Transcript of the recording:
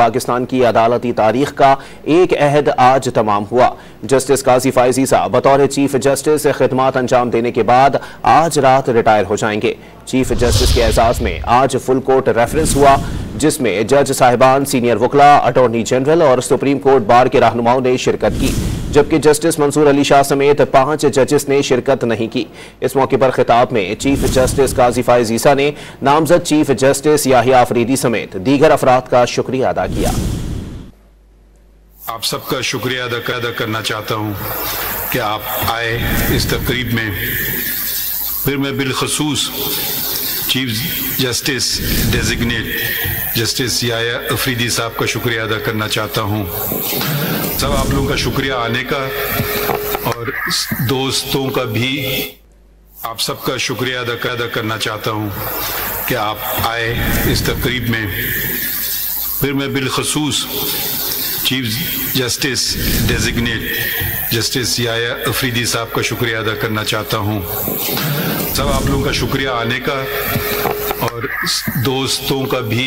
पाकिस्तान की अदालती तारीख का एक अहद आज तमाम हुआ। जस्टिस काजी फाइज ईसा बतौर चीफ जस्टिस खिदमत अंजाम देने के बाद आज रात रिटायर हो जाएंगे। चीफ जस्टिस के एजाज में आज फुल कोर्ट रेफरेंस हुआ, जिसमें जज साहिबान, सीनियर वकला, अटॉर्नी जनरल और सुप्रीम कोर्ट बार के रहनुमाओं ने शिरकत की, जबकि जस्टिस मंसूर अली शाह समेत 5 जजेस ने शिरकत नहीं की। इस मौके पर खिताब में चीफ जस्टिस काजी फाइज ईसा ने नामजद चीफ जस्टिस याहिया अफरीदी समेत दीगर अफराद का शुक्रिया अदा किया। आप सबका शुक्रिया अदा करना चाहता हूँ कि आप आए इस तकरीब में। फिर मैं बिलखसूस chief justice designate justice Yahya Afridi साहब का शुक्रिया अदा करना चाहता हूँ। सब आप लोगों का शुक्रिया आने का और दोस्तों का भी आप सबका शुक्रिया अदा करना चाहता हूँ कि आप आए इस तकरीब में। फिर मैं बिलखसूस chief justice designate justice Yahya Afridi साहब का शुक्रिया अदा करना चाहता हूँ। सब आप लोगों का शुक्रिया आने का और दोस्तों का भी